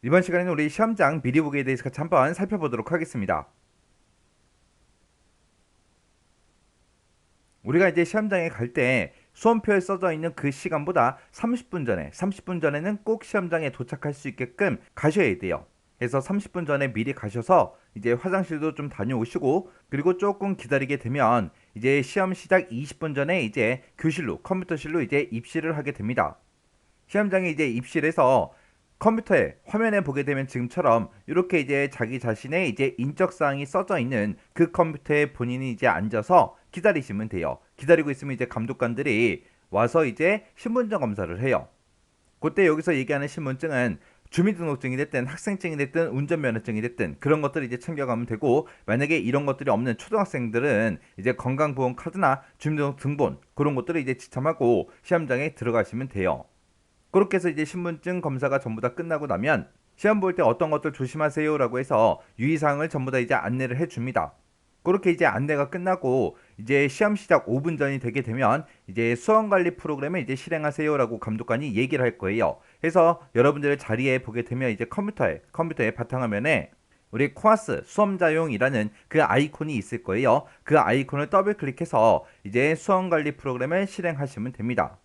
이번 시간에는 우리 시험장 미리 보기에 대해서 같이 한번 살펴보도록 하겠습니다. 우리가 이제 시험장에 갈 때 수험표에 써져 있는 그 시간보다 30분 전에, 30분 전에는 꼭 시험장에 도착할 수 있게끔 가셔야 돼요. 그래서 30분 전에 미리 가셔서 이제 화장실도 좀 다녀오시고, 그리고 조금 기다리게 되면 이제 시험 시작 20분 전에 이제 교실로, 컴퓨터실로 이제 입실을 하게 됩니다. 시험장에 이제 입실해서 컴퓨터에 화면에 보게 되면 지금처럼 이렇게 이제 자기 자신의 이제 인적 사항이 써져 있는 그 컴퓨터에 본인이 이제 앉아서 기다리시면 돼요. 기다리고 있으면 이제 감독관들이 와서 이제 신분증 검사를 해요. 그때 여기서 얘기하는 신분증은 주민등록증이 됐든 학생증이 됐든 운전면허증이 됐든 그런 것들을 이제 챙겨가면 되고, 만약에 이런 것들이 없는 초등학생들은 이제 건강보험 카드나 주민등록 등본 그런 것들을 이제 지참하고 시험장에 들어가시면 돼요. 그렇게 해서 이제 신분증 검사가 전부 다 끝나고 나면 시험 볼 때 어떤 것들 조심하세요라고 해서 유의사항을 전부 다 이제 안내를 해줍니다. 그렇게 이제 안내가 끝나고 이제 시험 시작 5분 전이 되게 되면 이제 수험 관리 프로그램을 이제 실행하세요라고 감독관이 얘기를 할 거예요. 그래서 여러분들 자리에 보게 되면 이제 컴퓨터의 바탕화면에 우리 코아스 수험자용이라는 그 아이콘이 있을 거예요. 그 아이콘을 더블 클릭해서 이제 수험 관리 프로그램을 실행하시면 됩니다.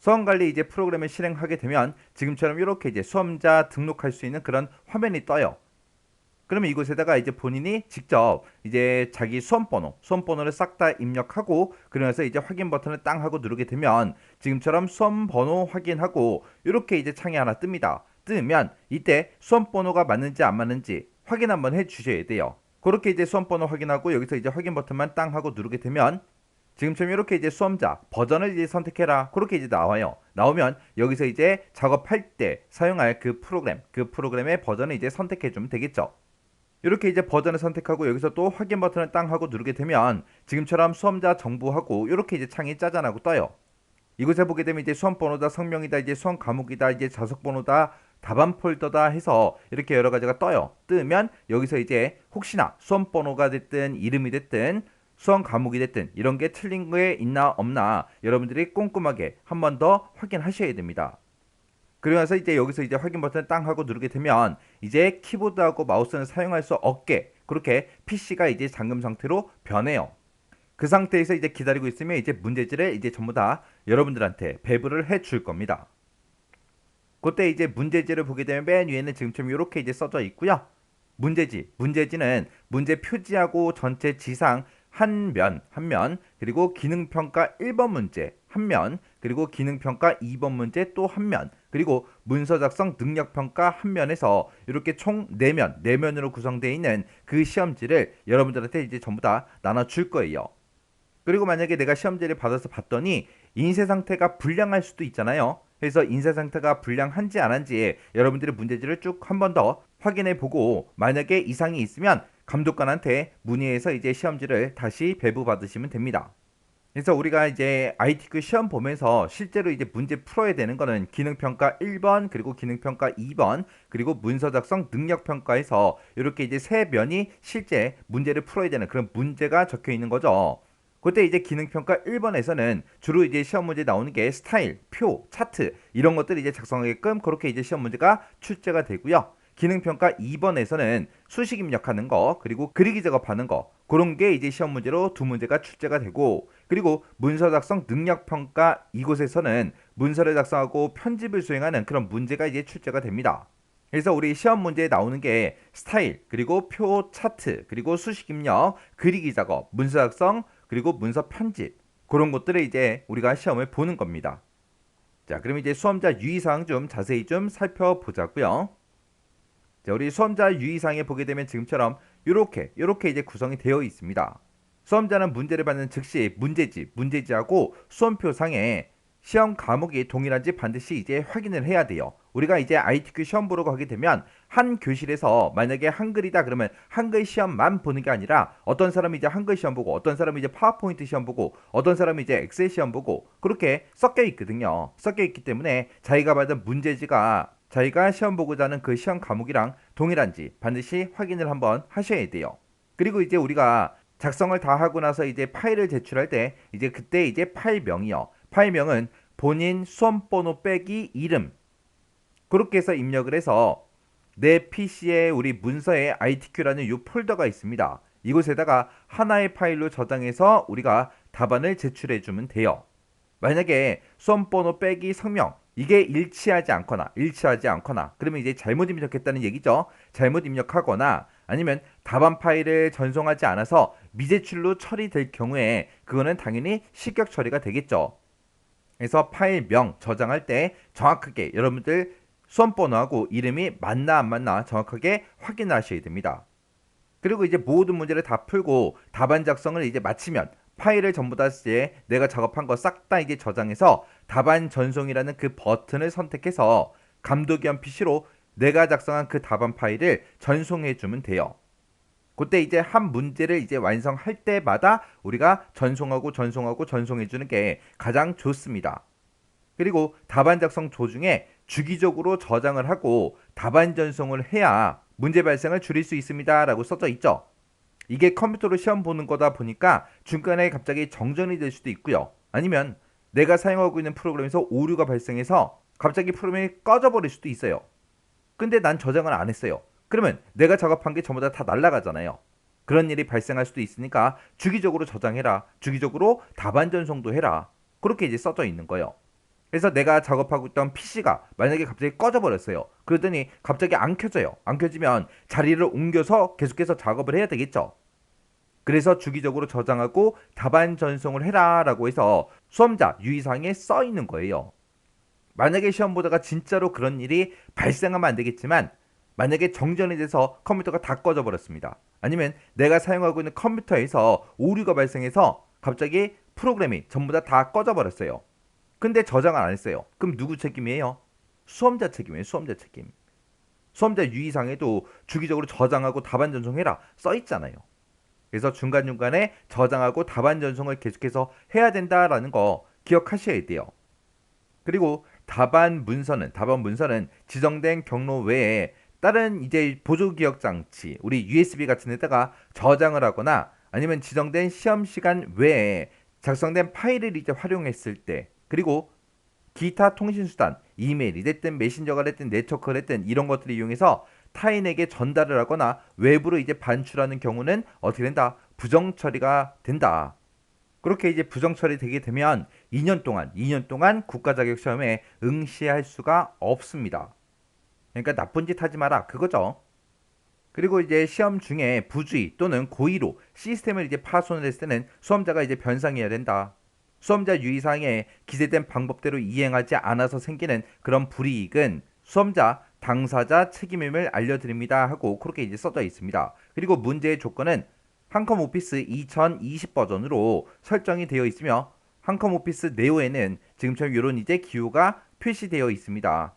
수험관리 이제 프로그램을 실행하게 되면 지금처럼 이렇게 이제 수험자 등록할 수 있는 그런 화면이 떠요. 그러면 이곳에다가 이제 본인이 직접 이제 자기 수험번호를 싹 다 입력하고, 그러면서 이제 확인 버튼을 땅 하고 누르게 되면 지금처럼 수험번호 확인하고 이렇게 이제 창이 하나 뜹니다. 뜨면 이때 수험번호가 맞는지 안 맞는지 확인 한번 해 주셔야 돼요. 그렇게 이제 수험번호 확인하고 여기서 이제 확인 버튼만 땅 하고 누르게 되면 지금처럼 이렇게 이제 수험자 버전을 이제 선택해라 그렇게 이제 나와요. 나오면 여기서 이제 작업할 때 사용할 그 프로그램의 버전을 이제 선택해 주면 되겠죠. 이렇게 이제 버전을 선택하고 여기서 또 확인 버튼을 땅 하고 누르게 되면 지금처럼 수험자 정보하고 이렇게 이제 창이 짜잔하고 떠요. 이곳에 보게 되면 이제 수험 번호다, 성명이다, 이제 수험 과목이다, 이제 자석 번호다, 답안 폴더다 해서 이렇게 여러 가지가 떠요. 뜨면 여기서 이제 혹시나 수험 번호가 됐든 이름이 됐든 수험 과목이 됐든 이런 게 틀린 게 있나 없나 여러분들이 꼼꼼하게 한 번 더 확인하셔야 됩니다. 그러면서 이제 여기서 이제 확인 버튼 땅 하고 누르게 되면 이제 키보드하고 마우스는 사용할 수 없게 그렇게 PC가 이제 잠금 상태로 변해요. 그 상태에서 이제 기다리고 있으면 이제 문제지를 이제 전부 다 여러분들한테 배부를 해 줄 겁니다. 그때 이제 문제지를 보게 되면 맨 위에는 지금처럼 이렇게 이제 써져 있고요. 문제지는 문제 표지하고 전체 지상 한 면, 그리고 기능평가 1번 문제 한 면, 그리고 기능평가 2번 문제 또 한 면, 그리고 문서 작성 능력평가 한 면에서 이렇게 총 4면, 4면으로 구성되어 있는 그 시험지를 여러분들한테 이제 전부 다 나눠줄 거예요. 그리고 만약에 내가 시험지를 받아서 봤더니 인쇄 상태가 불량할 수도 있잖아요. 그래서 인쇄 상태가 불량한지 안 한지 여러분들의 문제지를 쭉 한 번 더 확인해 보고, 만약에 이상이 있으면 감독관한테 문의해서 이제 시험지를 다시 배부 받으시면 됩니다. 그래서 우리가 이제 ITQ 시험 보면서 실제로 이제 문제 풀어야 되는 거는 기능평가 1번, 그리고 기능평가 2번, 그리고 문서 작성 능력평가에서 이렇게 이제 세 면이 실제 문제를 풀어야 되는 그런 문제가 적혀 있는 거죠. 그때 이제 기능평가 1번에서는 주로 이제 시험 문제 나오는 게 스타일, 표, 차트 이런 것들을 이제 작성하게끔 그렇게 이제 시험 문제가 출제가 되고요. 기능평가 2번에서는 수식 입력하는 거, 그리고 그리기 작업하는 거 그런 게 이제 시험 문제로 두 문제가 출제가 되고, 그리고 문서 작성 능력 평가 이곳에서는 문서를 작성하고 편집을 수행하는 그런 문제가 이제 출제가 됩니다. 그래서 우리 시험 문제에 나오는 게 스타일, 그리고 표 차트, 그리고 수식 입력, 그리기 작업, 문서 작성, 그리고 문서 편집 그런 것들을 이제 우리가 시험을 보는 겁니다. 자, 그럼 이제 수험자 유의사항 좀 자세히 좀 살펴보자고요. 자, 우리 수험자 유의사항에 보게 되면 지금처럼 이렇게 이제 구성이 되어 있습니다. 수험자는 문제를 받는 즉시 문제지하고 수험표상에 시험 과목이 동일한지 반드시 이제 확인을 해야 돼요. 우리가 이제 ITQ 시험 보러 가게 되면 한 교실에서 만약에 한글이다 그러면 한글 시험만 보는 게 아니라 어떤 사람이 이제 한글 시험 보고, 어떤 사람이 이제 파워포인트 시험 보고, 어떤 사람이 이제 엑셀 시험 보고 그렇게 섞여 있거든요. 섞여 있기 때문에 자기가 받은 문제지가 자기가 시험 보고자 하는 그 시험 과목이랑 동일한지 반드시 확인을 한번 하셔야 돼요. 그리고 이제 우리가 작성을 다 하고 나서 이제 파일을 제출할 때 이제 그때 이제 파일명이요. 파일명은 본인 수험번호 빼기 이름 그렇게 해서 입력을 해서 내 PC에 우리 문서에 ITQ라는 이 폴더가 있습니다. 이곳에다가 하나의 파일로 저장해서 우리가 답안을 제출해 주면 돼요. 만약에 수험번호 빼기 성명 이게 일치하지 않거나 그러면 이제 잘못 입력했다는 얘기죠. 잘못 입력하거나 아니면 답안 파일을 전송하지 않아서 미제출로 처리될 경우에 그거는 당연히 실격 처리가 되겠죠. 그래서 파일명 저장할 때 정확하게 여러분들 수험번호하고 이름이 맞나 안 맞나 정확하게 확인하셔야 됩니다. 그리고 이제 모든 문제를 다 풀고 답안 작성을 이제 마치면 파일을 전부 다 이제 내가 작업한 거 싹 다 이제 저장해서 답안 전송이라는 그 버튼을 선택해서 감독위원 PC로 내가 작성한 그 답안 파일을 전송해 주면 돼요. 그때 이제 한 문제를 이제 완성할 때마다 우리가 전송해 주는 게 가장 좋습니다. 그리고 답안 작성 도중에 주기적으로 저장을 하고 답안 전송을 해야 문제 발생을 줄일 수 있습니다 라고 써져 있죠. 이게 컴퓨터로 시험 보는 거다 보니까 중간에 갑자기 정전이 될 수도 있고요. 아니면 내가 사용하고 있는 프로그램에서 오류가 발생해서 갑자기 프로그램이 꺼져버릴 수도 있어요. 근데 난 저장을 안 했어요. 그러면 내가 작업한 게 전부 다 날아가잖아요. 그런 일이 발생할 수도 있으니까 주기적으로 저장해라. 주기적으로 답안 전송도 해라. 그렇게 이제 써져 있는 거예요. 그래서 내가 작업하고 있던 PC가 만약에 갑자기 꺼져버렸어요. 그러더니 갑자기 안 켜져요. 안 켜지면 자리를 옮겨서 계속해서 작업을 해야 되겠죠. 그래서 주기적으로 저장하고 답안 전송을 해라 라고 해서 수험자 유의사항에 써 있는 거예요. 만약에 시험 보다가 진짜로 그런 일이 발생하면 안 되겠지만 만약에 정전이 돼서 컴퓨터가 다 꺼져 버렸습니다. 아니면 내가 사용하고 있는 컴퓨터에서 오류가 발생해서 갑자기 프로그램이 전부 다 꺼져 버렸어요. 근데 저장을 안 했어요. 그럼 누구 책임이에요? 수험자 책임이에요. 수험자 책임. 수험자 유의사항에도 주기적으로 저장하고 답안 전송해라 써 있잖아요. 그래서 중간중간에 저장하고 답안 전송을 계속해서 해야 된다라는 거 기억하셔야 돼요. 그리고 답안 문서는 지정된 경로 외에 다른 이제 보조 기억 장치, 우리 USB 같은 데다가 저장을 하거나 아니면 지정된 시험 시간 외에 작성된 파일을 이제 활용했을 때, 그리고 기타 통신 수단, 이메일이 됐든 메신저가 됐든 네트워크가 됐든 이런 것들을 이용해서 타인에게 전달을 하거나 외부로 이제 반출하는 경우는 어떻게 된다? 부정 처리가 된다. 그렇게 이제 부정 처리되게 되면 2년 동안 국가 자격 시험에 응시할 수가 없습니다. 그러니까 나쁜 짓 하지 마라 그거죠. 그리고 이제 시험 중에 부주의 또는 고의로 시스템을 이제 파손을 했을 때는 수험자가 이제 변상해야 된다. 수험자 유의사항에 기재된 방법대로 이행하지 않아서 생기는 그런 불이익은 수험자 당사자 책임임을 알려드립니다 하고 그렇게 이제 써져 있습니다. 그리고 문제의 조건은 한컴 오피스 2020 버전으로 설정이 되어 있으며 한컴 오피스 네오에는 지금처럼 이런 이제 기호가 표시되어 있습니다.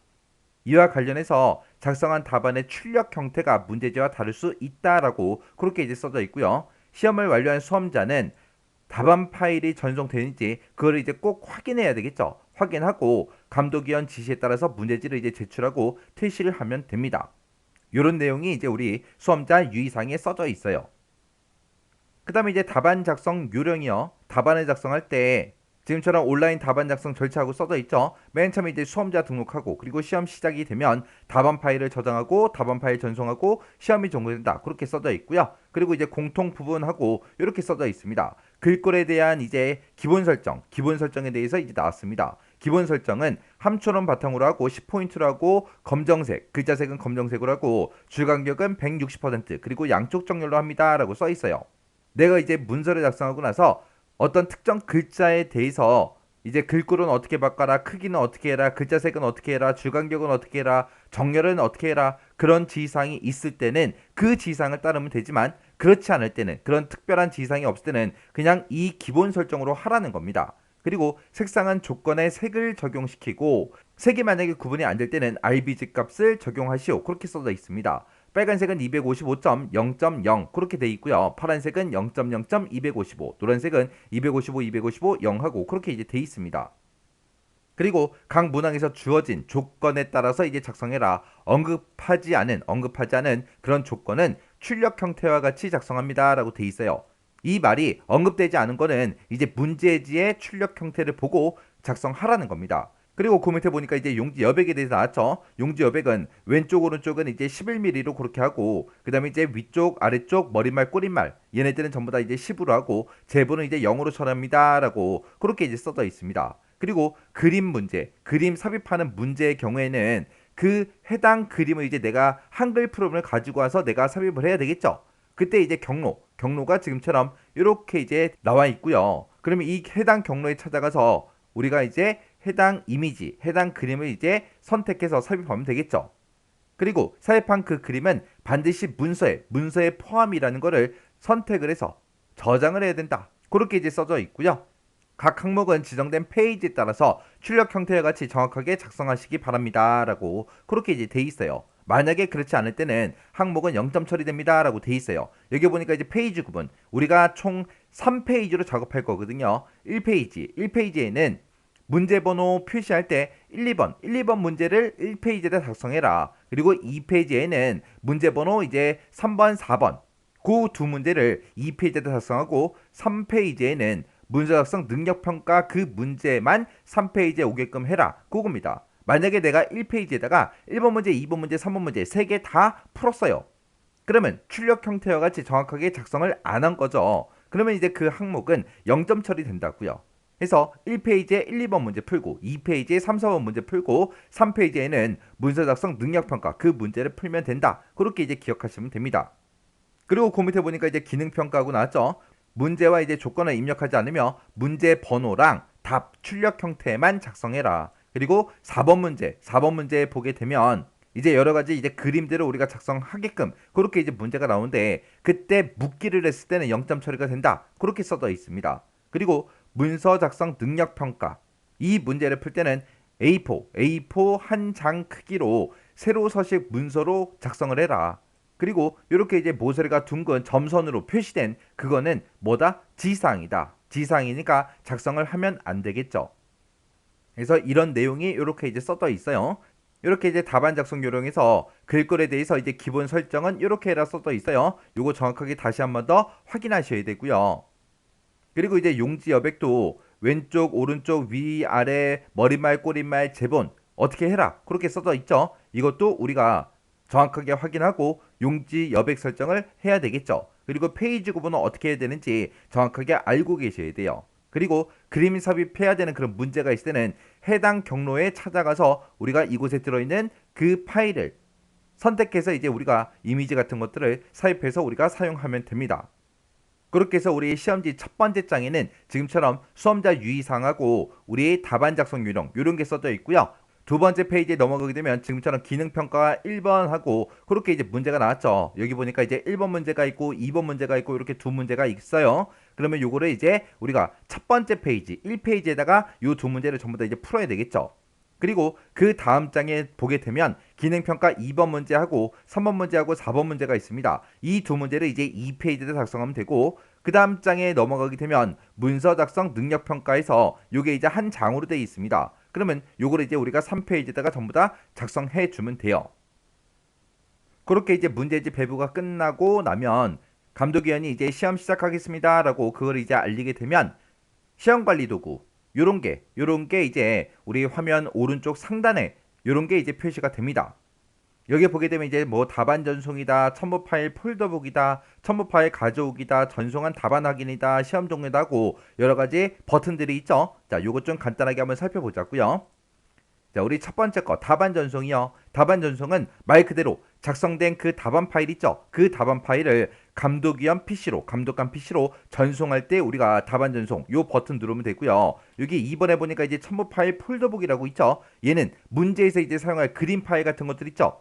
이와 관련해서 작성한 답안의 출력 형태가 문제지와 다를 수 있다라고 그렇게 이제 써져 있고요. 시험을 완료한 수험자는 답안 파일이 전송되는지 그걸 이제 꼭 확인해야 되겠죠. 확인하고 감독위원 지시에 따라서 문제지를 이제 제출하고 퇴실을 하면 됩니다. 이런 내용이 이제 우리 수험자 유의사항에 써져 있어요. 그 다음에 이제 답안 작성 요령이요. 답안을 작성할 때 지금처럼 온라인 답안 작성 절차하고 써져 있죠. 맨 처음에 이제 수험자 등록하고 그리고 시험 시작이 되면 답안 파일을 저장하고 답안 파일 전송하고 시험이 종료된다. 그렇게 써져 있고요. 그리고 이제 공통 부분하고 이렇게 써져 있습니다. 글꼴에 대한 이제 기본 설정에 대해서 이제 나왔습니다. 기본 설정은 함초론 바탕으로 하고 10포인트로 하고 검정색, 글자색은 검정색으로 하고 줄간격은 160% 그리고 양쪽 정렬로 합니다. 라고 써 있어요. 내가 이제 문서를 작성하고 나서 어떤 특정 글자에 대해서 이제 글꼴은 어떻게 바꿔라, 크기는 어떻게 해라, 글자색은 어떻게 해라, 줄간격은 어떻게 해라, 정렬은 어떻게 해라 그런 지시사항이 있을 때는 그 지시사항을 따르면 되지만 그렇지 않을 때는 그런 특별한 지시사항이 없을 때는 그냥 이 기본 설정으로 하라는 겁니다. 그리고 색상은 조건에 색을 적용시키고 색이 만약에 구분이 안 될 때는 RBG 값을 적용하시오 그렇게 써져 있습니다. 빨간색은 255.0.0 그렇게 돼 있고요. 파란색은 0.0.255, 노란색은 255, 0하고 그렇게 이제 돼 있습니다. 그리고 각 문항에서 주어진 조건에 따라서 이제 작성해라. 언급하지 않은 그런 조건은 출력 형태와 같이 작성합니다라고 돼 있어요. 이 말이 언급되지 않은 거는 이제 문제지의 출력 형태를 보고 작성하라는 겁니다. 그리고 그 밑에 보니까 이제 용지 여백에 대해서 나왔죠. 용지 여백은 왼쪽 오른쪽은 이제 11mm로 그렇게 하고, 그 다음에 이제 위쪽 아래쪽 머리말 꼬리말 얘네들은 전부 다 이제 10으로 하고, 제보는 이제 0으로 처리합니다 라고 그렇게 이제 써져 있습니다. 그리고 그림 문제, 그림 삽입하는 문제의 경우에는 그 해당 그림을 이제 내가 한글 프로그램을 가지고 와서 내가 삽입을 해야 되겠죠. 그때 이제 경로가 지금처럼 이렇게 이제 나와 있고요. 그러면 이 해당 경로에 찾아가서 우리가 이제 해당 이미지, 해당 그림을 이제 선택해서 삽입하면 되겠죠. 그리고 삽입한 그 그림은 반드시 문서에 포함이라는 것을 선택을 해서 저장을 해야 된다. 그렇게 이제 써져 있고요. 각 항목은 지정된 페이지에 따라서 출력 형태와 같이 정확하게 작성하시기 바랍니다. 라고 그렇게 이제 돼 있어요. 만약에 그렇지 않을 때는 항목은 0점 처리됩니다. 라고 돼 있어요. 여기 보니까 이제 페이지 구분. 우리가 총 3페이지로 작업할 거거든요. 1페이지에는 문제번호 표시할 때 1, 2번 문제를 1페이지에다 작성해라. 그리고 2페이지에는 문제번호 이제 3번, 4번 그 두 문제를 2페이지에다 작성하고, 3페이지에는 문서 작성 능력평가 그 문제만 3페이지에 오게끔 해라. 그겁니다. 만약에 내가 1페이지에다가 1번 문제, 2번 문제, 3번 문제 3개 다 풀었어요. 그러면 출력 형태와 같이 정확하게 작성을 안 한 거죠. 그러면 이제 그 항목은 0점 처리된다고요. 그래서 1페이지에 1, 2번 문제 풀고, 2페이지에 3, 4번 문제 풀고, 3페이지에는 문서 작성 능력평가 그 문제를 풀면 된다. 그렇게 이제 기억하시면 됩니다. 그리고 그 밑에 보니까 이제 기능평가하고 나왔죠. 문제와 이제 조건을 입력하지 않으며 문제 번호랑 답 출력 형태만 작성해라. 그리고 4번 문제 보게 되면 이제 여러 가지 이제 그림들을 우리가 작성하게끔 그렇게 이제 문제가 나오는데, 그때 묻기를 했을 때는 0점 처리가 된다. 그렇게 써져 있습니다. 그리고 문서 작성 능력 평가, 이 문제를 풀 때는 A4 한 장 크기로 세로 서식 문서로 작성을 해라. 그리고 이렇게 이제 모서리가 둥근 점선으로 표시된 그거는 뭐다? 지사항이다. 지사항이니까 작성을 하면 안 되겠죠. 그래서 이런 내용이 이렇게 이제 써져 있어요. 이렇게 이제 답안 작성 요령에서 글꼴에 대해서 이제 기본 설정은 이렇게 해라 써져 있어요. 요거 정확하게 다시 한번 더 확인하셔야 되고요. 그리고 이제 용지 여백도 왼쪽, 오른쪽, 위, 아래, 머리말, 꼬리말, 제본 어떻게 해라 그렇게 써져 있죠. 이것도 우리가 정확하게 확인하고 용지 여백 설정을 해야 되겠죠. 그리고 페이지 구분은 어떻게 해야 되는지 정확하게 알고 계셔야 돼요. 그리고 그림 삽입해야 되는 그런 문제가 있을 때는 해당 경로에 찾아가서 우리가 이곳에 들어있는 그 파일을 선택해서 이제 우리가 이미지 같은 것들을 삽입해서 우리가 사용하면 됩니다. 그렇게 해서 우리 시험지 첫 번째 장에는 지금처럼 수험자 유의사항하고 우리의 답안 작성 요령 이런 게 써져 있고요. 두 번째 페이지에 넘어가게 되면 지금처럼 기능평가 1번 하고 그렇게 이제 문제가 나왔죠. 여기 보니까 이제 1번 문제가 있고 2번 문제가 있고 이렇게 두 문제가 있어요. 그러면 요거를 이제 우리가 첫 번째 페이지 1페이지에다가 요 두 문제를 전부 다 이제 풀어야 되겠죠. 그리고 그 다음 장에 보게 되면 기능평가 2번 문제하고 3번 문제하고 4번 문제가 있습니다. 이 두 문제를 이제 2페이지에 작성하면 되고, 그 다음 장에 넘어가게 되면 문서 작성 능력평가에서 요게 이제 한 장으로 되어 있습니다. 그러면 요거를 이제 우리가 3페이지에다가 전부 다 작성해 주면 돼요. 그렇게 이제 문제지 배부가 끝나고 나면 감독위원이 이제 시험 시작하겠습니다 라고 그걸 이제 알리게 되면 시험관리도구 요런 게 이제 우리 화면 오른쪽 상단에 요런 게 이제 표시가 됩니다. 여기 보게 되면 이제 뭐 답안 전송이다, 첨부 파일 폴더 보기다, 첨부 파일 가져오기다, 전송한 답안 확인이다, 시험 종료다 하고 여러 가지 버튼들이 있죠. 자, 요것 좀 간단하게 한번 살펴보자고요. 자, 우리 첫 번째 거 답안 전송이요. 답안 전송은 말 그대로 작성된 그 답안 파일 있죠. 그 답안 파일을 감독위원 PC로, 감독관 PC로 전송할 때 우리가 답안 전송 요 버튼 누르면 되고요. 여기 2번에 보니까 이제 첨부 파일 폴더북이라고 있죠. 얘는 문제에서 이제 사용할 그림 파일 같은 것들 있죠.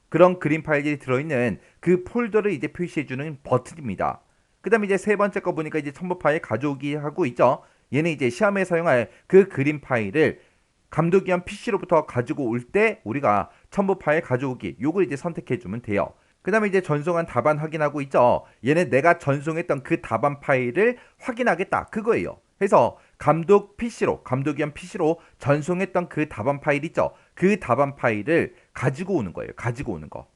그런 그림 파일이 들어있는 그 폴더를 이제 표시해주는 버튼입니다. 그 다음에 이제 세 번째 거 보니까 이제 첨부 파일 가져오기 하고 있죠. 얘는 이제 시험에 사용할 그 그림 파일을 감독위원 PC로부터 가지고 올 때 우리가 첨부 파일 가져오기 요걸 이제 선택해주면 돼요. 그 다음에 이제 전송한 답안 확인하고 있죠. 얘는 내가 전송했던 그 답안 파일을 확인하겠다 그거예요. 그래서 감독위원 PC로 전송했던 그 답안 파일 있죠. 그 답안 파일을 가지고 오는 거예요. 가지고 오는 거.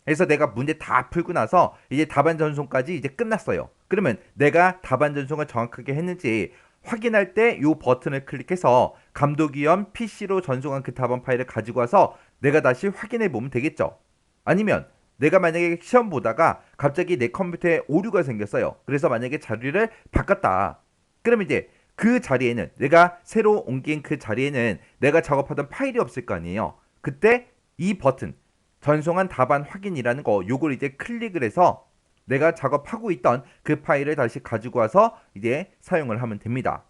그래서 내가 문제 다 풀고 나서 이제 답안 전송까지 이제 끝났어요. 그러면 내가 답안 전송을 정확하게 했는지 확인할 때 이 버튼을 클릭해서 감독위원 PC로 전송한 그 답안 파일을 가지고 와서 내가 다시 확인해 보면 되겠죠. 아니면 내가 만약에 시험 보다가 갑자기 내 컴퓨터에 오류가 생겼어요. 그래서 만약에 자리를 바꿨다. 그럼 이제 그 자리에는 내가 새로 옮긴 그 자리에는 내가 작업하던 파일이 없을 거 아니에요. 그때 이 버튼 전송한 답안 확인이라는 거 요걸 이제 클릭을 해서 내가 작업하고 있던 그 파일을 다시 가지고 와서 이제 사용을 하면 됩니다.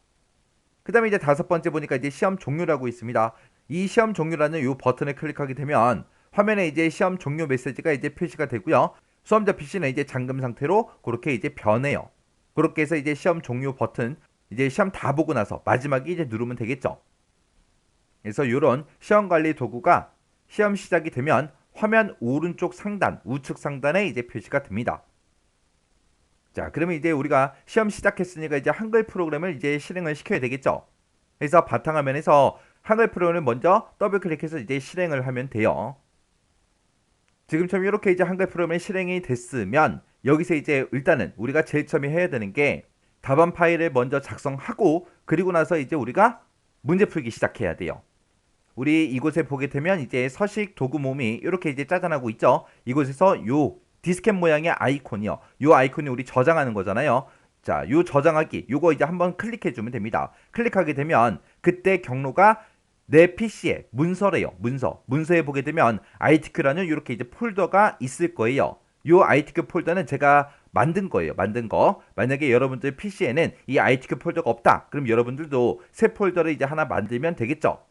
그 다음에 이제 다섯 번째 보니까 이제 시험 종료라고 있습니다. 이 시험 종료라는 이 버튼을 클릭하게 되면 화면에 이제 시험 종료 메시지가 이제 표시가 되고요. 수험자 PC는 이제 잠금 상태로 그렇게 이제 변해요. 그렇게 해서 이제 시험 종료 버튼 이제 시험 다 보고 나서 마지막에 이제 누르면 되겠죠. 그래서 이런 시험 관리 도구가 시험 시작이 되면 화면 오른쪽 상단, 우측 상단에 이제 표시가 됩니다. 자, 그러면 이제 우리가 시험 시작했으니까 이제 한글 프로그램을 이제 실행을 시켜야 되겠죠. 그래서 바탕화면에서 한글 프로그램을 먼저 더블 클릭해서 이제 실행을 하면 돼요. 지금처럼 이렇게 이제 한글 프로그램이 실행이 됐으면 여기서 이제 일단은 우리가 제일 처음에 해야 되는 게 답안 파일을 먼저 작성하고 그리고 나서 이제 우리가 문제 풀기 시작해야 돼요. 우리 이곳에 보게 되면 이제 서식 도구 모음이 이렇게 이제 짜잔하고 있죠. 이곳에서 요 디스켓 모양의 아이콘이요. 요 아이콘이 우리 저장하는 거잖아요. 자, 요 저장하기 요거 이제 한번 클릭해 주면 됩니다. 클릭하게 되면 그때 경로가 내 PC에 문서래요. 문서에 보게 되면 ITQ라는 이렇게 이제 폴더가 있을 거예요. 요 ITQ 폴더는 제가 만든 거예요. 만든 거. 만약에 여러분들 PC에는 이 ITQ 폴더가 없다. 그럼 여러분들도 새 폴더를 이제 하나 만들면 되겠죠.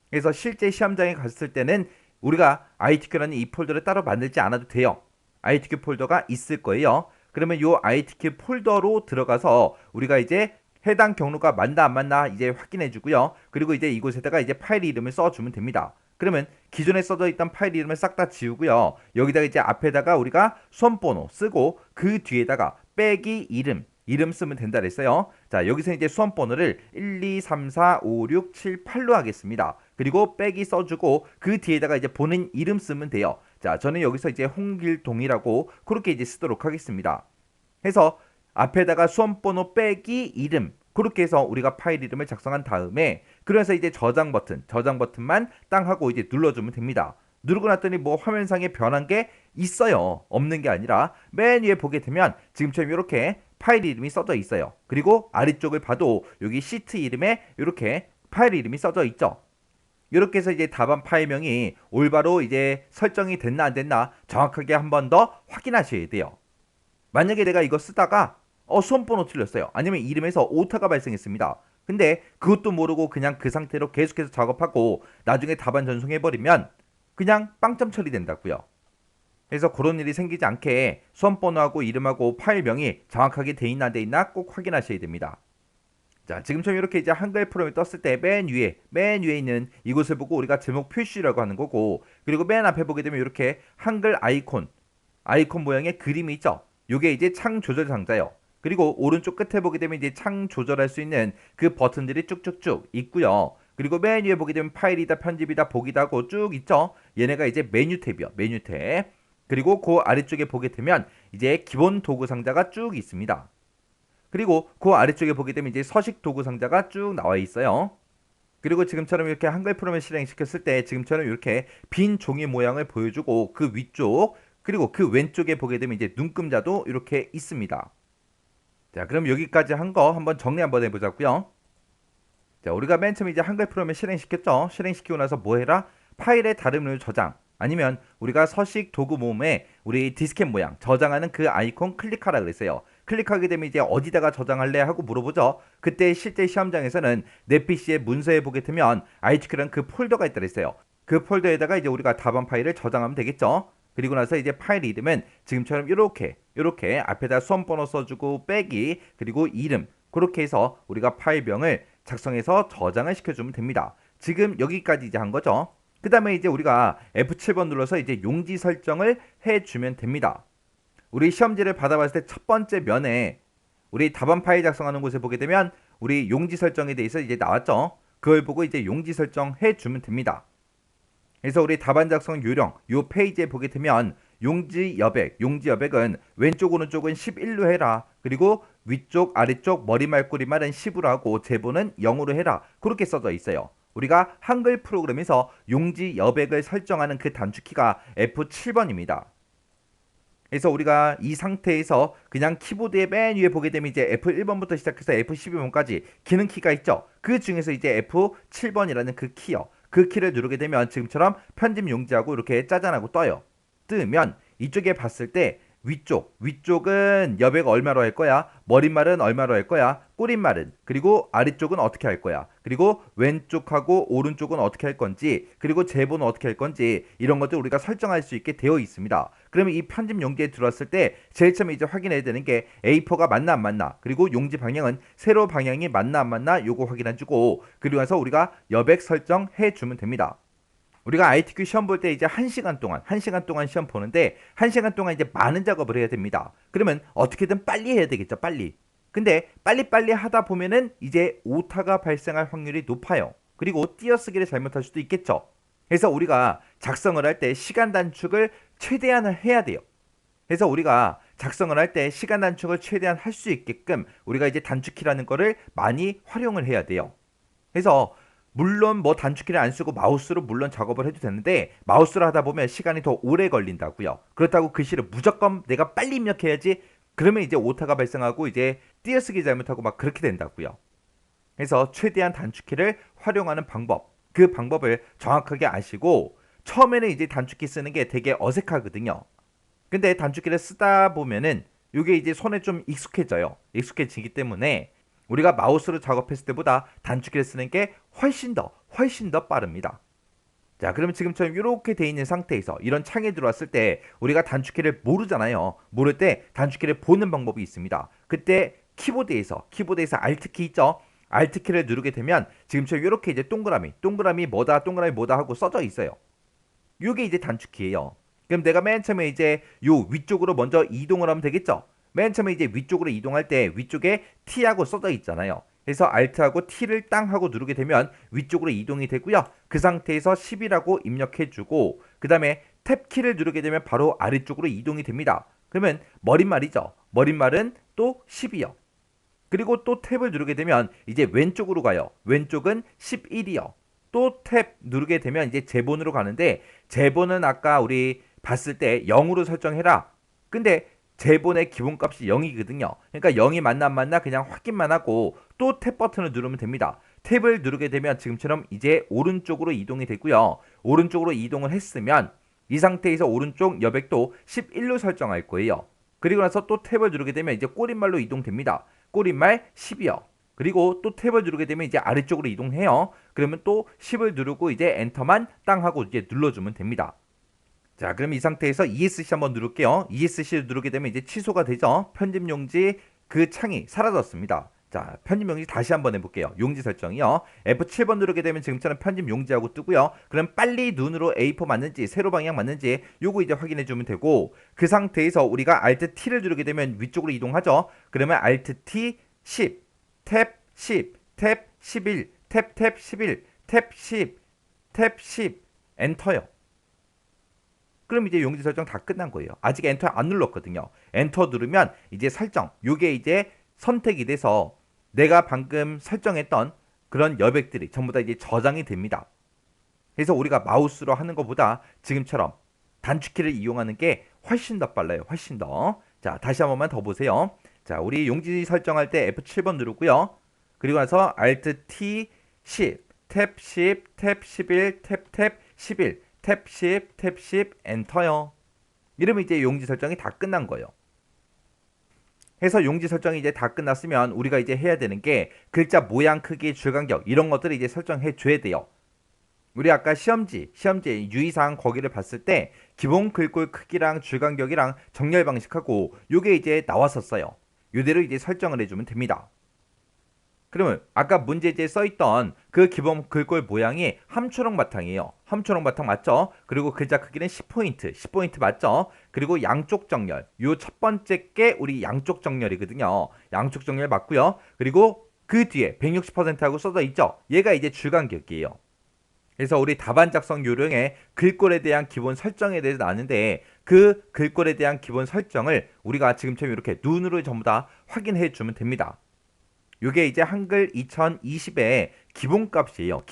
그래서 실제 시험장에 갔을 때는 우리가 ITQ라는 이 폴더를 따로 만들지 않아도 돼요. ITQ 폴더가 있을 거예요. 그러면 이 ITQ 폴더로 들어가서 우리가 이제 해당 경로가 맞나 안 맞나 이제 확인해 주고요. 그리고 이제 이곳에다가 이제 파일 이름을 써주면 됩니다. 그러면 기존에 써져 있던 파일 이름을 싹 다 지우고요. 여기다가 이제 앞에다가 우리가 수험번호 쓰고 그 뒤에다가 빼기 이름 쓰면 된다 그랬어요. 자, 여기서 이제 수험번호를 1, 2, 3, 4, 5, 6, 7, 8로 하겠습니다. 그리고 빼기 써주고 그 뒤에다가 이제 본인 이름 쓰면 돼요. 자, 저는 여기서 이제 홍길동이라고 그렇게 이제 쓰도록 하겠습니다. 해서 앞에다가 수험번호 빼기 이름 그렇게 해서 우리가 파일 이름을 작성한 다음에 그래서 이제 저장 버튼만 땅 하고 이제 눌러주면 됩니다. 누르고 났더니 뭐 화면상에 변한 게 있어요. 없는 게 아니라 맨 위에 보게 되면 지금처럼 이렇게 파일 이름이 써져 있어요. 그리고 아래쪽을 봐도 여기 시트 이름에 이렇게 파일 이름이 써져 있죠. 이렇게 해서 이제 답안 파일명이 올바로 이제 설정이 됐나 안 됐나 정확하게 한 번 더 확인하셔야 돼요. 만약에 내가 이거 쓰다가 수험번호 틀렸어요. 아니면 이름에서 오타가 발생했습니다. 근데 그것도 모르고 그냥 그 상태로 계속해서 작업하고 나중에 답안 전송해버리면 그냥 빵점 처리된다고요. 그래서 그런 일이 생기지 않게 수험번호하고 이름하고 파일명이 정확하게 돼 있나 안 돼 있나 꼭 확인하셔야 됩니다. 자, 지금처럼 이렇게 이제 한글 프로그램이 떴을 때 맨 위에 있는 이곳을 보고 우리가 제목 표시라고 하는 거고 그리고 맨 앞에 보게 되면 이렇게 한글 아이콘 모양의 그림이 있죠. 요게 이제 창 조절 상자예요. 그리고 오른쪽 끝에 보게 되면 이제 창 조절할 수 있는 그 버튼들이 쭉쭉쭉 있고요. 그리고 맨 위에 보게 되면 파일이다, 편집이다, 보기다 하고 쭉 있죠. 얘네가 이제 메뉴 탭이요. 메뉴 탭. 그리고 그 아래쪽에 보게 되면 이제 기본 도구 상자가 쭉 있습니다. 그리고 그 아래쪽에 보게 되면 이제 서식 도구 상자가 쭉 나와 있어요. 그리고 지금처럼 이렇게 한글 프로그램을 실행시켰을 때 지금처럼 이렇게 빈 종이 모양을 보여주고 그 위쪽 그리고 그 왼쪽에 보게 되면 이제 눈금자도 이렇게 있습니다. 자, 그럼 여기까지 한 거 한번 정리 한번 해보자고요. 자, 우리가 맨 처음에 이제 한글 프로그램을 실행시켰죠. 실행시키고 나서 뭐 해라? 파일의 다름을 저장 아니면 우리가 서식 도구 모음에 우리 디스켓 모양 저장하는 그 아이콘 클릭하라 그랬어요. 클릭하게 되면 이제 어디다가 저장할래 하고 물어보죠. 그때 실제 시험장에서는 내 PC에 문서에 보게 되면 ITQ라는 그 폴더가 있다 그랬어요. 그 폴더에다가 이제 우리가 답안 파일을 저장하면 되겠죠. 그리고 나서 이제 파일 이름은 지금처럼 이렇게 앞에다 수험번호 써주고 빼기 그리고 이름 그렇게 해서 우리가 파일명을 작성해서 저장을 시켜주면 됩니다. 지금 여기까지 이제 한 거죠. 그 다음에 이제 우리가 F7번 눌러서 이제 용지 설정을 해주면 됩니다. 우리 시험지를 받아봤을 때 첫 번째 면에 우리 답안 파일 작성하는 곳에 보게 되면 우리 용지 설정에 대해서 이제 나왔죠. 그걸 보고 이제 용지 설정 해주면 됩니다. 그래서 우리 답안 작성 요령 요 페이지에 보게 되면 용지 여백은 왼쪽 오른쪽은 11로 해라. 그리고 위쪽, 아래쪽, 머리말, 꼬리말은 10으로 하고 제보는 0으로 해라. 그렇게 써져 있어요. 우리가 한글 프로그램에서 용지 여백을 설정하는 그 단축키가 F7번입니다. 그래서 우리가 이 상태에서 그냥 키보드의 맨 위에 보게 되면 이제 F1번부터 시작해서 F12번까지 기능키가 있죠. 그 중에서 이제 F7번이라는 그 키요. 그 키를 누르게 되면 지금처럼 편집 용지하고 이렇게 짜잔하고 떠요. 뜨면 이쪽에 봤을 때 위쪽은 여백 얼마로 할 거야? 머릿말은 얼마로 할 거야? 꼬릿말은, 그리고 아래쪽은 어떻게 할 거야? 그리고 왼쪽하고 오른쪽은 어떻게 할 건지, 그리고 제보는 어떻게 할 건지, 이런 것들 우리가 설정할 수 있게 되어 있습니다. 그러면 이 편집 용지에 들어왔을 때 제일 처음에 이제 확인해야 되는 게 A4가 맞나 안 맞나, 그리고 용지 방향은 세로 방향이 맞나 안 맞나, 요거 확인해주고, 그리고 나서 우리가 여백 설정해 주면 됩니다. 우리가 ITQ 시험 볼 때 이제 1시간 동안 시험 보는데 1시간 동안 이제 많은 작업을 해야 됩니다. 그러면 어떻게든 빨리 해야 되겠죠, 빨리. 근데 빨리빨리 하다 보면은 이제 오타가 발생할 확률이 높아요. 그리고 띄어쓰기를 잘못할 수도 있겠죠. 그래서 우리가 작성을 할 때 시간 단축을 최대한 해야 돼요. 그래서 우리가 작성을 할 때 시간 단축을 최대한 할 수 있게끔 우리가 이제 단축키라는 거를 많이 활용을 해야 돼요. 그래서 물론 뭐 단축키를 안 쓰고 마우스로 물론 작업을 해도 되는데 마우스로 하다 보면 시간이 더 오래 걸린다고요. 그렇다고 글씨를 무조건 내가 빨리 입력해야지, 그러면 이제 오타가 발생하고 이제 띄어쓰기 잘못하고 막 그렇게 된다고요. 그래서 최대한 단축키를 활용하는 방법, 그 방법을 정확하게 아시고, 처음에는 이제 단축키 쓰는 게 되게 어색하거든요. 근데 단축키를 쓰다 보면은 이게 이제 손에 좀 익숙해지기 때문에 우리가 마우스로 작업했을 때보다 단축키를 쓰는 게 훨씬 더 빠릅니다. 자, 그러면 지금처럼 이렇게 돼 있는 상태에서 이런 창에 들어왔을 때 우리가 단축키를 모르잖아요. 모를 때 단축키를 보는 방법이 있습니다. 그때 키보드에서 Alt키 있죠? Alt키를 누르게 되면 지금처럼 이렇게 이제 동그라미 뭐다 하고 써져 있어요. 이게 이제 단축키예요. 그럼 내가 맨 처음에 이제 요 위쪽으로 먼저 이동을 하면 되겠죠? 맨 처음에 이제 위쪽으로 이동할 때 위쪽에 T하고 써져 있잖아요. 그래서 Alt하고 T를 땅 하고 누르게 되면 위쪽으로 이동이 되고요. 그 상태에서 10이라고 입력해주고, 그 다음에 탭키를 누르게 되면 바로 아래쪽으로 이동이 됩니다. 그러면 머릿말이죠. 머릿말은 또 10이요. 그리고 또 탭을 누르게 되면 이제 왼쪽으로 가요. 왼쪽은 11이요. 또 탭 누르게 되면 이제 제본으로 가는데, 제본은 아까 우리 봤을 때 0으로 설정해라. 근데 제본의 기본값이 0이거든요. 그러니까 0이 맞나 안 맞나 그냥 확인만 하고 또 탭 버튼을 누르면 됩니다. 탭을 누르게 되면 지금처럼 이제 오른쪽으로 이동이 되고요. 오른쪽으로 이동을 했으면 이 상태에서 오른쪽 여백도 11로 설정할 거예요. 그리고 나서 또 탭을 누르게 되면 이제 꼬릿말로 이동됩니다. 꼬릿말 10이요. 그리고 또 탭을 누르게 되면 이제 아래쪽으로 이동해요. 그러면 또 10을 누르고 이제 엔터만 땅 하고 이제 눌러주면 됩니다. 자, 그럼 이 상태에서 ESC 한번 누를게요. ESC를 누르게 되면 이제 취소가 되죠. 편집 용지 그 창이 사라졌습니다. 자, 편집 용지 다시 한번 해볼게요. 용지 설정이요. F7번 누르게 되면 지금처럼 편집 용지하고 뜨고요. 그럼 빨리 눈으로 A4 맞는지 세로 방향 맞는지 요거 이제 확인해 주면 되고, 그 상태에서 우리가 Alt T를 누르게 되면 위쪽으로 이동하죠. 그러면 Alt T 10, 탭 10, 탭 11, 탭 11, 탭 10, 탭 10, 엔터요. 그럼 이제 용지 설정 다 끝난 거예요. 아직 엔터 안 눌렀거든요. 엔터 누르면 이제 설정, 요게 이제 선택이 돼서 내가 방금 설정했던 그런 여백들이 전부 다 이제 저장이 됩니다. 그래서 우리가 마우스로 하는 것보다 지금처럼 단축키를 이용하는 게 훨씬 더 빨라요. 훨씬 더. 자, 다시 한 번만 더 보세요. 자, 우리 용지 설정할 때 F7번 누르고요. 그리고 나서 Alt T 10, 탭 10, 탭 11, 탭 11, 탭 10, 탭 10, 엔터요. 이러면 이제 용지 설정이 다 끝난 거예요. 해서 용지 설정이 이제 다 끝났으면 우리가 이제 해야 되는 게 글자 모양, 크기, 줄간격 이런 것들을 이제 설정해 줘야 돼요. 우리 아까 시험지 유의사항 거기를 봤을 때 기본 글꼴 크기랑 줄간격이랑 정렬 방식하고 요게 이제 나왔었어요. 요대로 이제 설정을 해주면 됩니다. 그러면 아까 문제지에 써있던 그 기본 글꼴 모양이 함초록 바탕이에요. 함초록 바탕 맞죠? 그리고 글자 크기는 10포인트 맞죠? 그리고 양쪽 정렬, 요 첫 번째 게 우리 양쪽 정렬이거든요. 양쪽 정렬 맞고요. 그리고 그 뒤에 160%하고 써져 있죠? 얘가 이제 줄간격이에요. 그래서 우리 답안 작성 요령의 글꼴에 대한 기본 설정에 대해서 나왔는데 그 글꼴에 대한 기본 설정을 우리가 지금처럼 이렇게 눈으로 전부 다 확인해 주면 됩니다. 요게 이제 한글 2020의 기본값이에요.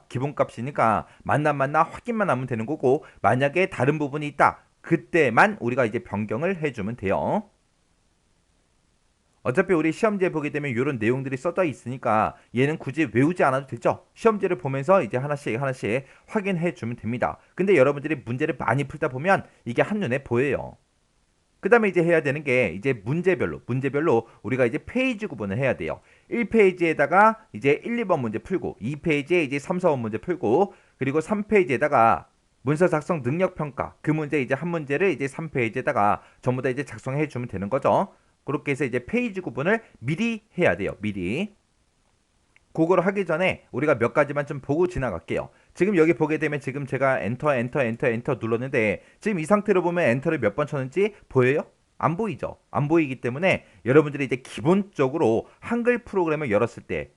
기본값이니까 맞나 확인만 하면 되는 거고 만약에 다른 부분이 있다. 그때만 우리가 이제 변경을 해주면 돼요. 어차피 우리 시험지에 보게 되면 이런 내용들이 써져 있으니까 얘는 굳이 외우지 않아도 되죠. 시험지를 보면서 이제 하나씩 확인해 주면 됩니다. 근데 여러분들이 문제를 많이 풀다 보면 이게 한눈에 보여요. 그 다음에 이제 해야 되는 게 이제 문제별로 우리가 이제 페이지 구분을 해야 돼요. 1페이지에다가 이제 1, 2번 문제 풀고 2페이지에 이제 3, 4번 문제 풀고 그리고 3페이지에다가 문서 작성 능력 평가 그 문제 이제 한 문제를 이제 3페이지에다가 전부 다 이제 작성해 주면 되는 거죠. 그렇게 해서 이제 페이지 구분을 미리 해야 돼요. 미리. 그거를 하기 전에 우리가 몇 가지만 좀 보고 지나갈게요. 지금 여기 보게 되면 지금 제가 엔터 눌렀는데 지금 이 상태로 보면 엔터를 몇 번 쳤는지 보여요? 안 보이죠? 안 보이기 때문에 여러분들이 이제 기본적으로 한글 프로그램을 열었을 때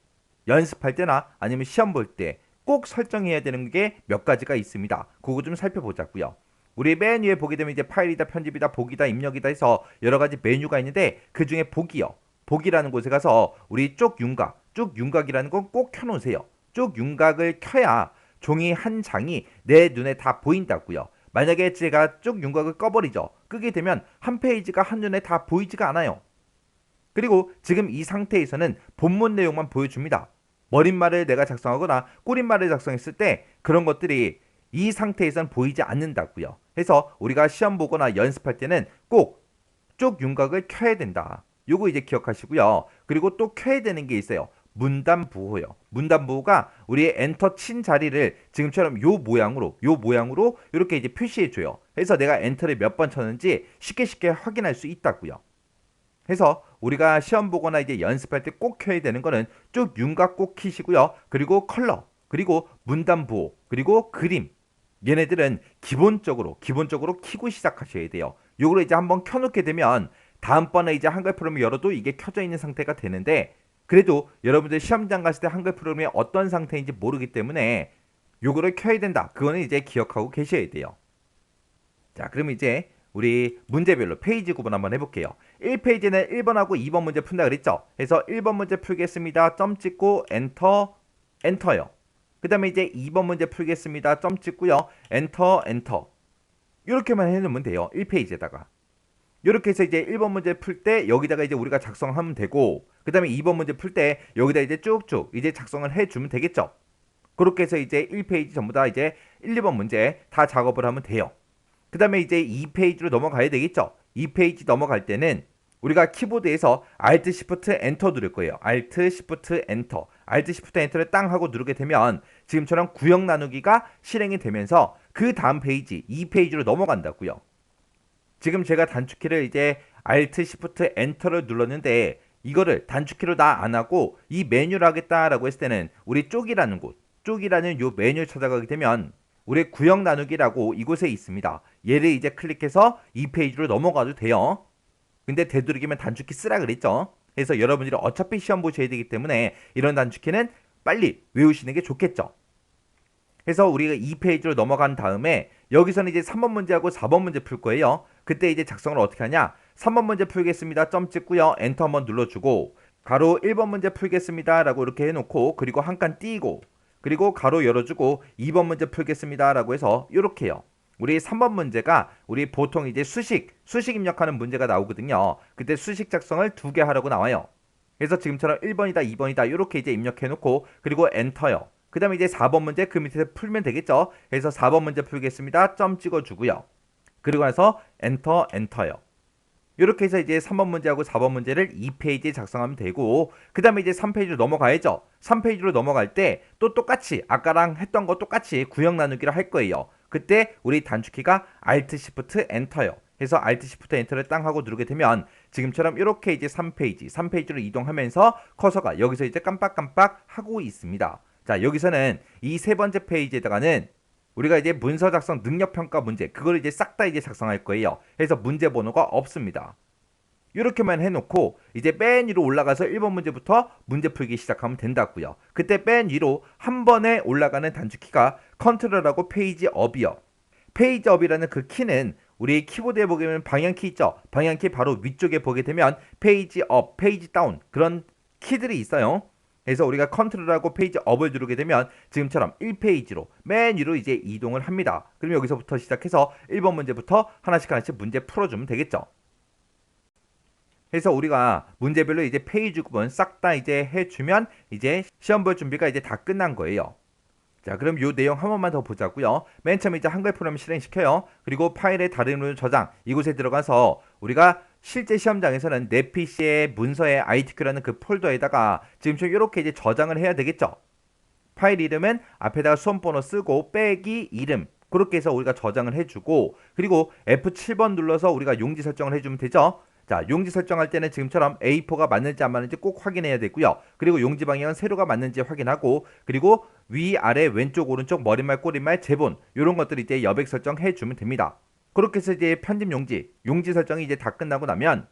연습할 때나 아니면 시험 볼 때 꼭 설정해야 되는 게 몇 가지가 있습니다. 그거 좀 살펴보자고요. 우리 맨 위에 보게 되면 이제 파일이다, 편집이다, 보기다, 입력이다 해서 여러 가지 메뉴가 있는데 그 중에 보기요. 보기라는 곳에 가서 우리 쪽 윤곽이라는 건 꼭 켜놓으세요. 쪽 윤곽을 켜야 종이 한 장이 내 눈에 다 보인다고요. 만약에 제가 쪽 윤곽을 꺼버리죠. 끄게 되면 한 페이지가 한눈에 다 보이지가 않아요. 그리고 지금 이 상태에서는 본문 내용만 보여줍니다. 머릿말을 내가 작성하거나 꼬릿말을 작성했을 때 그런 것들이 이 상태에서는 보이지 않는다고요. 그래서 우리가 시험 보거나 연습할 때는 꼭 쪽 윤곽을 켜야 된다. 요거 이제 기억하시고요. 그리고 또 켜야 되는 게 있어요. 문단부호요. 문단부호가 우리의 엔터 친 자리를 지금처럼 요 모양으로 이렇게 이제 표시해 줘요. 그래서 내가 엔터를 몇 번 쳤는지 쉽게 확인할 수 있다고요. 그래서 우리가 시험 보거나 이제 연습할 때 꼭 켜야 되는 거는 쭉 윤곽 꼭 키시고요. 그리고 컬러, 그리고 문단부호, 그리고 그림. 얘네들은 기본적으로 키고 시작하셔야 돼요. 요거를 이제 한번 켜놓게 되면 다음번에 이제 한글 프로그램 열어도 이게 켜져 있는 상태가 되는데 그래도 여러분들 시험장 갔을 때 한글 프로그램이 어떤 상태인지 모르기 때문에 요거를 켜야 된다. 그거는 이제 기억하고 계셔야 돼요. 자, 그럼 이제 우리 문제별로 페이지 구분 한번 해볼게요. 1페이지는 1번하고 2번 문제 푼다 그랬죠? 그래서 1번 문제 풀겠습니다. 점 찍고 엔터요. 그 다음에 이제 2번 문제 풀겠습니다. 점 찍고요. 엔터. 이렇게만 해놓으면 돼요. 1페이지에다가. 이렇게 해서 이제 1번 문제 풀 때 여기다가 이제 우리가 작성하면 되고 그 다음에 2번 문제 풀 때 여기다 이제 쭉쭉 이제 작성을 해주면 되겠죠. 그렇게 해서 이제 1페이지 전부 다 이제 1, 2번 문제 다 작업을 하면 돼요. 그 다음에 이제 2페이지로 넘어가야 되겠죠. 2페이지 넘어갈 때는 우리가 키보드에서 Alt Shift Enter 누를 거예요. Alt Shift Enter. Alt Shift Enter를 땅 하고 누르게 되면 지금처럼 구역 나누기가 실행이 되면서 그 다음 페이지 2페이지로 넘어간다고요. 지금 제가 단축키를 이제 Alt Shift Enter를 눌렀는데 이거를 단축키로 다 안 하고 이 메뉴를 하겠다라고 했을 때는 우리 쪽이라는 요 메뉴를 찾아가게 되면 우리 구역 나누기라고 이곳에 있습니다. 얘를 이제 클릭해서 2페이지로 넘어가도 돼요. 근데 되도록이면 단축키 쓰라 그랬죠. 그래서 여러분들이 어차피 시험 보셔야 되기 때문에 이런 단축키는 빨리 외우시는 게 좋겠죠. 그래서 우리가 2페이지로 넘어간 다음에 여기서는 이제 3번 문제하고 4번 문제 풀 거예요. 그때 이제 작성을 어떻게 하냐? 3번 문제 풀겠습니다. 점 찍고요. 엔터 한번 눌러주고 가로 1번 문제 풀겠습니다. 라고 이렇게 해놓고 그리고 한 칸 띄고 그리고 가로 열어주고 2번 문제 풀겠습니다. 라고 해서 이렇게요. 우리 3번 문제가 우리 보통 이제 수식 입력하는 문제가 나오거든요. 그때 수식 작성을 2개 하라고 나와요. 그래서 지금처럼 1번이다, 2번이다 이렇게 이제 입력해 놓고 그리고 엔터요. 그 다음에 이제 4번 문제 그 밑에서 풀면 되겠죠. 그래서 4번 문제 풀겠습니다. 점 찍어주고요. 그리고 나서 엔터요. 이렇게 해서 이제 3번 문제하고 4번 문제를 2페이지에 작성하면 되고 그 다음에 이제 3페이지로 넘어가야죠. 3페이지로 넘어갈 때 또 똑같이 아까랑 했던 거 똑같이 구역 나누기를 할 거예요. 그때 우리 단축키가 Alt Shift Enter요. 해서 Alt Shift Enter를 땅 하고 누르게 되면 지금처럼 이렇게 이제 3페이지로 이동하면서 커서가 여기서 이제 깜빡깜빡 하고 있습니다. 자, 여기서는 이 세 번째 페이지에다가는 우리가 이제 문서 작성 능력 평가 문제 그걸 이제 싹 다 이제 작성할 거예요. 그래서 문제 번호가 없습니다. 이렇게만 해놓고 이제 맨 위로 올라가서 1번 문제부터 문제 풀기 시작하면 된다고요. 그때 맨 위로 한 번에 올라가는 단축키가 컨트롤하고 페이지 업이요. 페이지 업이라는 그 키는 우리 키보드에 보게 되면 방향키 있죠. 방향키 바로 위쪽에 보게 되면 페이지 업, 페이지 다운 그런 키들이 있어요. 그래서 우리가 컨트롤하고 페이지 업을 누르게 되면 지금처럼 1페이지로 맨 위로 이제 이동을 합니다. 그럼 여기서부터 시작해서 1번 문제부터 하나씩 문제 풀어주면 되겠죠. 그래서 우리가 문제별로 이제 페이지 구분 싹 다 이제 해주면 이제 시험 볼 준비가 이제 다 끝난 거예요. 자, 그럼 요 내용 한 번만 더 보자고요. 맨 처음에 이제 한글 프로그램 실행시켜요. 그리고 파일의 다른 저장 이곳에 들어가서 우리가 실제 시험장에서는 내 PC의 문서의 ITQ라는 그 폴더에다가 지금처럼 이렇게 이제 저장을 해야 되겠죠. 파일 이름은 앞에다가 수험번호 쓰고 빼기 이름 그렇게 해서 우리가 저장을 해주고 그리고 F7번 눌러서 우리가 용지 설정을 해주면 되죠. 자, 용지 설정할 때는 지금처럼 A4가 맞는지 안 맞는지 꼭 확인해야 되고요. 그리고 용지 방향은 세로가 맞는지 확인하고 그리고 위, 아래, 왼쪽, 오른쪽, 머릿말, 꼬릿말, 제본 이런 것들 이제 여백 설정해 주면 됩니다. 그렇게 해서 이제 편집 용지 설정이 이제 다 끝나고 나면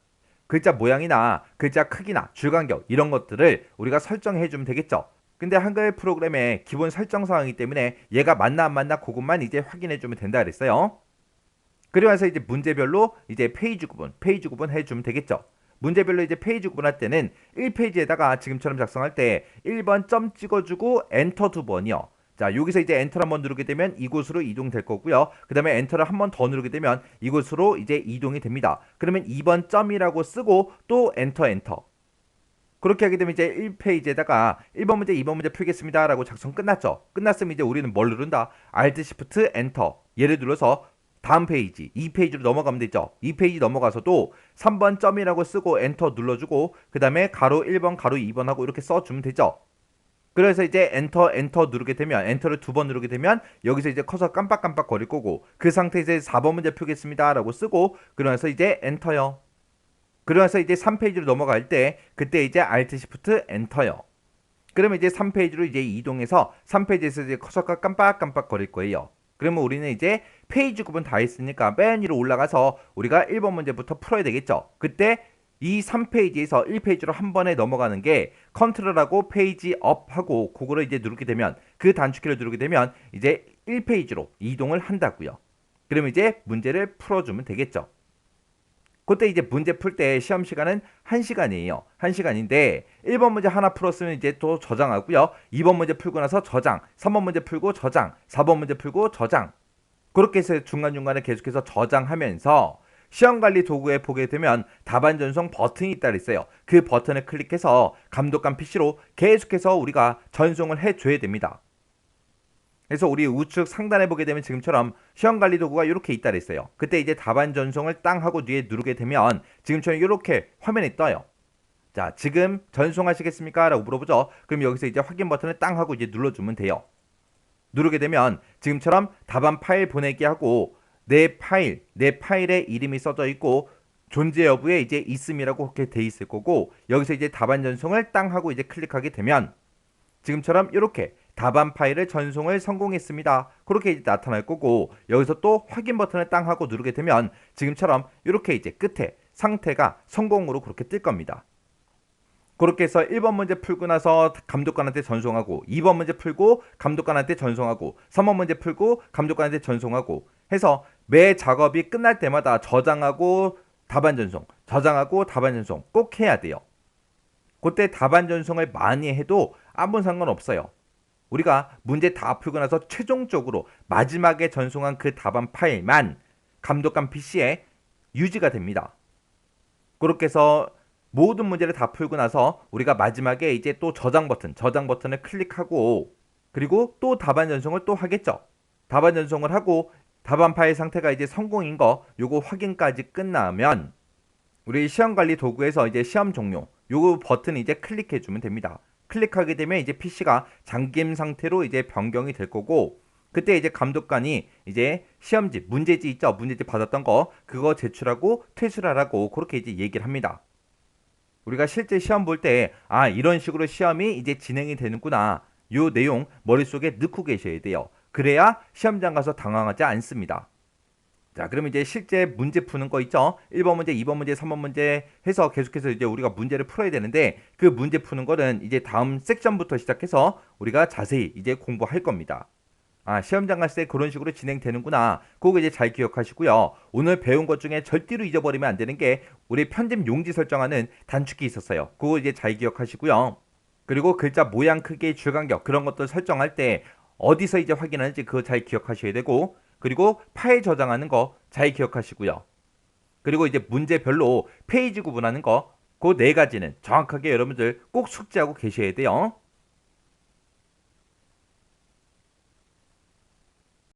글자 모양이나 글자 크기나 줄 간격 이런 것들을 우리가 설정해 주면 되겠죠. 근데 한글 프로그램의 기본 설정 사항이기 때문에 얘가 맞나 안 맞나 그것만 이제 확인해 주면 된다 그랬어요. 그러면서 이제 문제별로 이제 페이지 구분 해주면 되겠죠. 문제별로 이제 페이지 구분할 때는 1페이지에다가 지금처럼 작성할 때 1번 점 찍어주고 엔터 2번이요. 자, 여기서 이제 엔터를 한번 누르게 되면 이곳으로 이동될 거고요. 그 다음에 엔터를 한번 더 누르게 되면 이곳으로 이제 이동이 됩니다. 그러면 2번 점이라고 쓰고 또 엔터. 그렇게 하게 되면 이제 1페이지에다가 1번 문제, 2번 문제 풀겠습니다. 라고 작성 끝났죠. 끝났으면 이제 우리는 뭘 누른다? Alt, Shift, 엔터. 얘를 눌러서 다음 페이지 2페이지로 넘어가면 되죠. 2페이지 넘어가서도 3번 점이라고 쓰고 엔터 눌러주고 그 다음에 가로 1번 가로 2번 하고 이렇게 써주면 되죠. 그래서 이제 엔터 누르게 되면 엔터를 2번 누르게 되면 여기서 이제 커서 깜빡깜빡 거릴 거고 그 상태에서 4번 문제 풀겠습니다 라고 쓰고 그러면서 이제 엔터요. 그러면서 이제 3페이지로 넘어갈 때 그때 이제 Alt Shift 엔터요. 그러면 이제 3페이지로 이제 이동해서 3페이지에서 이제 커서가 깜빡깜빡 거릴 거예요. 그러면 우리는 이제 페이지 구분 다 했으니까 맨 위로 올라가서 우리가 1번 문제부터 풀어야 되겠죠. 그때 이 3페이지에서 1페이지로 한 번에 넘어가는 게 컨트롤하고 페이지 업하고 그거를 이제 누르게 되면 그 단축키를 누르게 되면 이제 1페이지로 이동을 한다고요. 그러면 이제 문제를 풀어주면 되겠죠. 그때 이제 문제 풀 때 시험 시간은 1시간이에요. 1시간인데 1번 문제 하나 풀었으면 이제 또 저장하고요. 2번 문제 풀고 나서 저장, 3번 문제 풀고 저장, 4번 문제 풀고 저장. 그렇게 해서 중간중간에 계속해서 저장하면서 시험관리 도구에 보게 되면 답안 전송 버튼이 있다 그랬어요. 그 버튼을 클릭해서 감독관 PC로 계속해서 우리가 전송을 해줘야 됩니다. 그래서 우리 우측 상단에 보게 되면 지금처럼 시험관리 도구가 이렇게 있다 그랬어요. 그때 이제 답안 전송을 땅 하고 뒤에 누르게 되면 지금처럼 이렇게 화면이 떠요. 자, 지금 전송하시겠습니까? 라고 물어보죠. 그럼 여기서 이제 확인 버튼을 땅 하고 이제 눌러주면 돼요. 누르게 되면 지금처럼 답안 파일 보내기 하고 내 파일의 이름이 써져 있고 존재 여부에 이제 있음이라고 그렇게 돼 있을 거고 여기서 이제 답안 전송을 땅 하고 이제 클릭하게 되면 지금처럼 이렇게 답안 파일을 전송을 성공했습니다. 그렇게 이제 나타날 거고 여기서 또 확인 버튼을 땅 하고 누르게 되면 지금처럼 이렇게 이제 끝에 상태가 성공으로 그렇게 뜰 겁니다. 그렇게 해서 1번 문제 풀고 나서 감독관한테 전송하고 2번 문제 풀고 감독관한테 전송하고 3번 문제 풀고 감독관한테 전송하고 해서 매 작업이 끝날 때마다 저장하고 답안 전송 꼭 해야 돼요. 그때 답안 전송을 많이 해도 아무 상관없어요. 우리가 문제 다 풀고 나서 최종적으로 마지막에 전송한 그 답안 파일만 감독관 PC에 유지가 됩니다. 그렇게 해서 모든 문제를 다 풀고 나서 우리가 마지막에 이제 또 저장 버튼을 클릭하고 그리고 또 답안 전송을 또 하겠죠. 답안 전송을 하고 답안 파일 상태가 이제 성공인 거 요거 확인까지 끝나면 우리 시험 관리 도구에서 이제 시험 종료 요거 버튼 이제 클릭해 주면 됩니다. 클릭하게 되면 이제 PC가 잠김 상태로 이제 변경이 될 거고 그때 이제 감독관이 이제 시험지 문제지 있죠. 문제지 받았던 거 그거 제출하고 퇴출하라고 그렇게 이제 얘기를 합니다. 우리가 실제 시험 볼 때 이런 식으로 시험이 이제 진행이 되는구나. 요 내용 머릿속에 넣고 계셔야 돼요. 그래야 시험장 가서 당황하지 않습니다. 자, 그러면 이제 실제 문제 푸는 거 있죠? 1번 문제, 2번 문제, 3번 문제 해서 계속해서 이제 우리가 문제를 풀어야 되는데 그 문제 푸는 거는 이제 다음 섹션부터 시작해서 우리가 자세히 이제 공부할 겁니다. 아, 시험장 갔을 때 그런 식으로 진행되는구나. 그거 이제 잘 기억하시고요. 오늘 배운 것 중에 절대로 잊어버리면 안 되는 게 우리 편집 용지 설정하는 단축키 있었어요. 그거 이제 잘 기억하시고요. 그리고 글자 모양, 크기, 줄간격 그런 것들 설정할 때 어디서 이제 확인하는지 그거 잘 기억하셔야 되고, 그리고 파일 저장하는 거 잘 기억하시고요. 그리고 이제 문제별로 페이지 구분하는 거 그 네 가지는 정확하게 여러분들 꼭 숙지하고 계셔야 돼요.